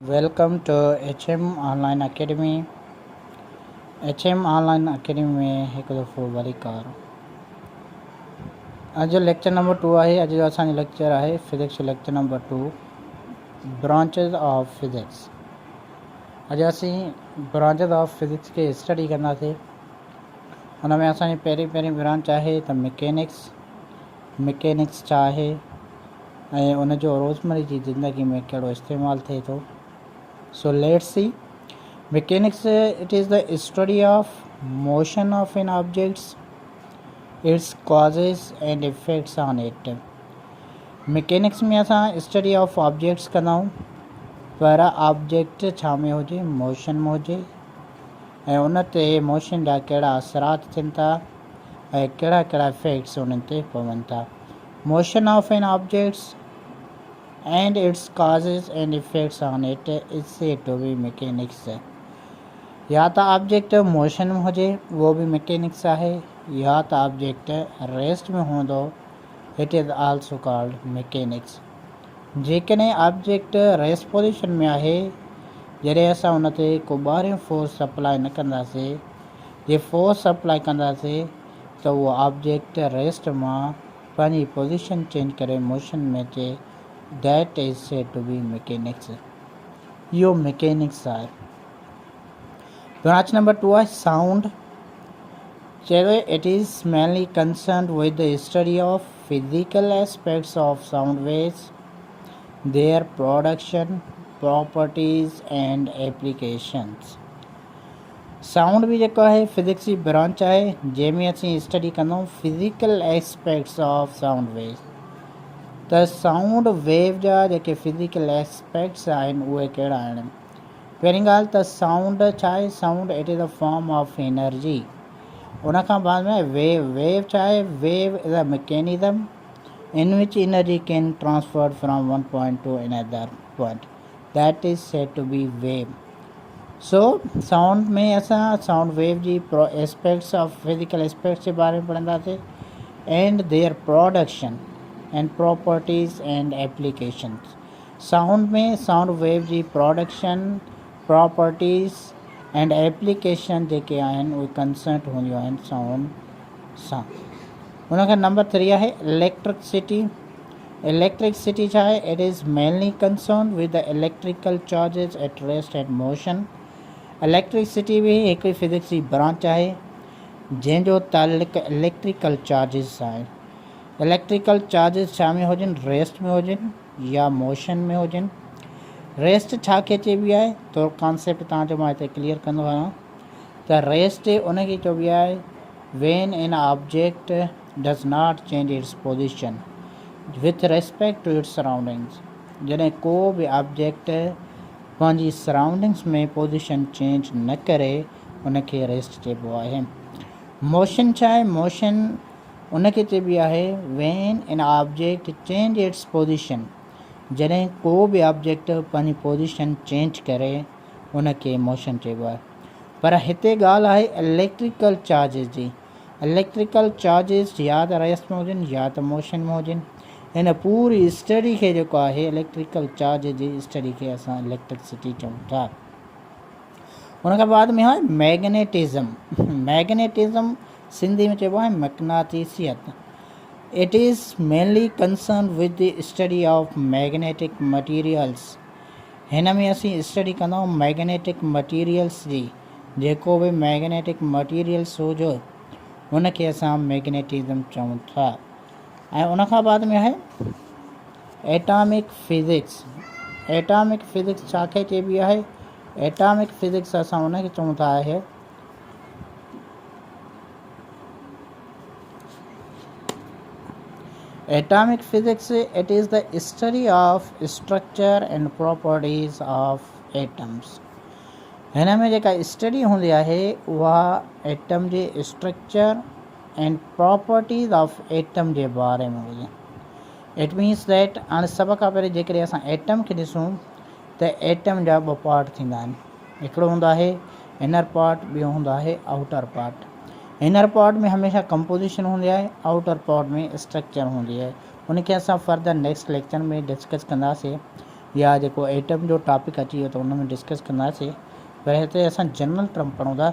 Welcome to HM online academy. HM online academy में एक दफ़ो वरी कार अज लेक्चर नंबर 2 है। अज जो असांजो लेक्चर है physics lecture number 2 branches of physics. अज असी ब्रांचेस ऑफ फिजिक्स के स्टडी कंदासीं। हुन में असांजी पहिरीं ब्रांच है तो मैकेनिक्स छा है ऐं उन जो रोज़मर्रा जी ज़िंदगी में कहिड़ो इस्तेमालु थिए थो। So let's see. Mechanics, it is the study of motion of an object, its causes and effects on it. Mechanics में असां स्टडी ऑफ ऑब्जेक्ट्स कंदा आहियूं। पर ऑब्जेक्ट छा में हुजे, मोशन में हुजे ऐं उन ते मोशन जा कहिड़ा असरात थियनि था ऐं कहिड़ा कहिड़ा इफेक्ट्स उन्हनि ते पवनि था। Motion of an objects and its causes and effects on it is said to be mechanics। या तो ऑब्जेक्ट मोशन में हुजे वो भी मैकेनिक्स है, या तो ऑब्जेक्ट रेस्ट में हूंदो it is also called mechanics. जेकॾहिं ऑब्जेक्ट रेस्ट पोजीशन में आहे, जॾहिं असां उन ते को ॿाहिरियों फोर्स सप्लाई न कंदासीं, जे फोर्स सप्लाई कंदासीं त उहो ऑब्जेक्ट रेस्ट मां पंहिंजी पोजीशन चेंज करे मोशन में अचे। That is said to be mechanics। यो mechanics आहे। ब्रांच नंबर 2 है साउंड। चलो it is mainly concerned with the study of physical aspects of sound waves, their production, properties and applications। Sound भी जेको आहे फिजिक्स जी branch आहे जंहिंमें असीं स्टडी कंदा आहियूं physical aspects of sound waves. त साउंड वेव जा जेके फिजिकल एस्पेक्ट्स आहिनि उहे कहिड़ा आहिनि। पहिरीं ॻाल्हि त साउंड छा आहे। Sound it is a form of energy. उन खां बाद में वेव छा आहे। Wave is a mechanism in which energy can transferred from one point to another point, that is said to be wave. So sound में असां sound wave जी aspects of physical aspects जे बारे में पढ़ंदासीं and their production and properties and applications। Sound में sound wave जी production, properties and application जेके आहिनि उहे कंसर्न हूंदियूं आहिनि साउंड सां। हुन खां नंबर 3 आहे इलेक्ट्रिसिटी। इलेक्ट्रिसिटी छा आहे। It is mainly concern with the electrical charges at rest and motion. Electricity भी हिकु फिजिक्स जी ब्रांच आहे जंहिंजो ताल्लुक़ इलेक्ट्रिकल चार्जिस आहे। इलेक्ट्रिकल चार्जिस छा में हुजनि, रेस्ट में हुजनि या मोशन में हुजनि। रेस्ट छा खे चइबी आहे तो कॉन्सेप्ट तव्हांजो मां हिते क्लियर कंदो आहियां त रेस्ट उनखे चइबी आहे when an object does not change its position with respect to its surroundings. जॾहिं को बि ऑब्जेक्ट पंहिंजी सराउंडिंग्स में पोजीशन चेंज न करे उनखे रेस्ट चइबो आहे। मोशन छा आहे। मोशन उनखे चइबी आहे when an object change its position. जॾहिं को बि ऑब्जेक्ट पंहिंजी पोजीशन चेंज करे उनखे मोशन चइबो आहे। पर हिते ॻाल्हि आहे इलेक्ट्रिकल चार्जिस जी। इलेक्ट्रिकल चार्जिस या त रेस्ट में हुजनि या त मोशन में हुजनि। हिन पूरी स्टडी खे जेको आहे इलेक्ट्रिकल चार्जिस जी स्टडी खे असां इलेक्ट्रिसिटी चऊं था। हुन खां बाद में आहे मैग्नेटिज़म। मैग्नेटिज़म सिंधी में चइबो आहे मक़नातीसियत। It is mainly concern with the study of magnetic materials. हिन में असीं स्टडी कंदा आहियूं मैग्नेटिक मटीरियल्स जी। जेको बि मैग्नेटिक मटीरियल्स हुजो हुनखे असां मैग्नेटिज़म चऊं था। ऐं उन खां बाद में आहे एटॉमिक फिज़िक्स। एटॉमिक फिज़िक्स छा खे चइबी आहे। एटॉमिक फिज़िक्स असां उनखे चऊं था आहे Atomic physics, it is the study of structure and properties of atoms। हिन में जेका स्टडी हूंदी आहे उहा एटम जे structure and properties of atom जे बारे में हुजे। इट मीन्स दैट हाणे सभ खां पहिरीं जेकॾहिं असां एटम खे ॾिसूं त एटम जा 2 पार्ट थींदा आहिनि। हिकिड़ो हूंदो आहे इनर पार्ट, ॿियो हूंदो आहे आउटर पार्ट। इनर पार्ट में हमेशा कंपोजिशन हूंदी आहे, आउटर पार्ट में स्ट्रक्चर हूंदी आहे। उनखे असां फर्दर नेक्स्ट लेक्चर में डिस्कस कंदासीं। या जेको एटम जो टॉपिक अची वियो त उन में डिस्कस कंदासीं। पर हिते असां जनरल टर्म पढ़ूं था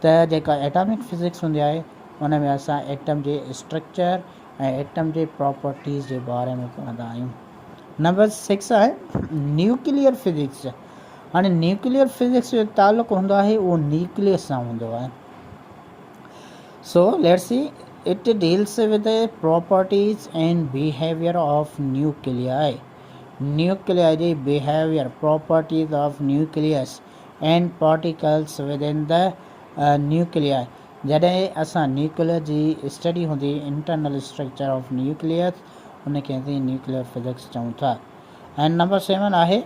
त जेका एटॉमिक फिज़िक्स हूंदी आहे उन में असां एटम जे स्ट्रक्चर ऐं एटम जे प्रॉपर्टीज़ जे बारे में पढ़ंदा आहियूं। नंबर 6 आहे न्यूक्लियर फिज़िक्स। हाणे न्यूक्लियर फिज़िक्स जो ताल्लुक़ु हूंदो आहे उहो न्यूक्लियस सां हूंदो आहे। So let's see it deals with the properties and behaviour of nuclei. Nuclei जी behaviour, properties of nucleus and particles within the nuclei. जॾहिं असां न्यूक्लियर जी स्टडी हूंदी, इंटरनल स्ट्रक्चर ऑफ न्यूक्लियस, उनखे असीं न्यूक्लियर फिज़िक्स चऊं था। And number 7 आहे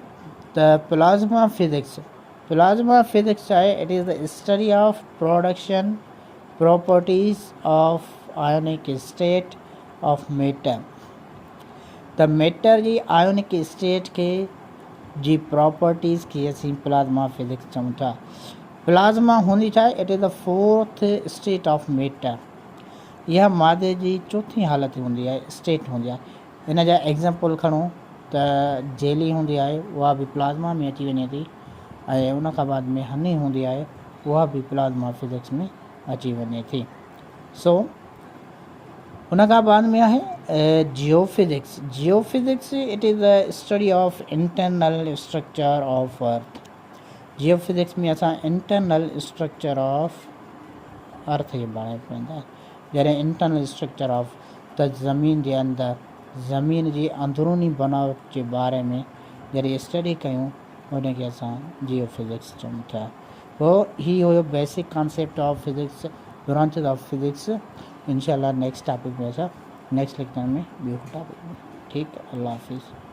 त प्लाज़्मा फिज़िक्स। प्लाज़्मा फिज़िक्स आहे it is the study of production properties of ionic state of matter. त मैटर जी आयोनिक स्टेट के जी प्रॉपर्टीज़ खे असीं प्लाज़्मा फिज़िक्स चऊं था। प्लाज़्मा हूंदी छा आहे, it is the fourth state of matter. इहा मादे जी चौथी हालत हूंदी आहे, स्टेट हूंदी आहे। इन जा एग्ज़ाम्पल खणूं त जेली हूंदी आहे, उहा बि प्लाज़्मा में अची वञे थी, ऐं उन खां बाद में हनी हूंदी आहे, उहा बि प्लाज़्मा फिज़िक्स में अची वञे थी। सो उन खां बाद में आहे geophysics. Geophysics it is the study of internal structure of earth. Geophysics में असां इंटरनल स्ट्रक्चर ऑफ अर्थ जे बारे में पढ़ंदा। जॾहिं इंटरनल स्ट्रक्चर ऑफ त ज़मीन जे अंदरि ज़मीन जी अंदरूनी बनावट जे बारे में जॾहिं स्टडी कयूं उनखे असां जियोफिज़िक्स चऊं था। पोइ हीउ हुयो basic concept of physics, branches of physics. इंशाल्लाह नेक्स्ट टॉपिक में असां नेक्स्ट लेक्चर में ॿियो टॉपिक में। ठीकु, अल्लाह हाफ़िज़।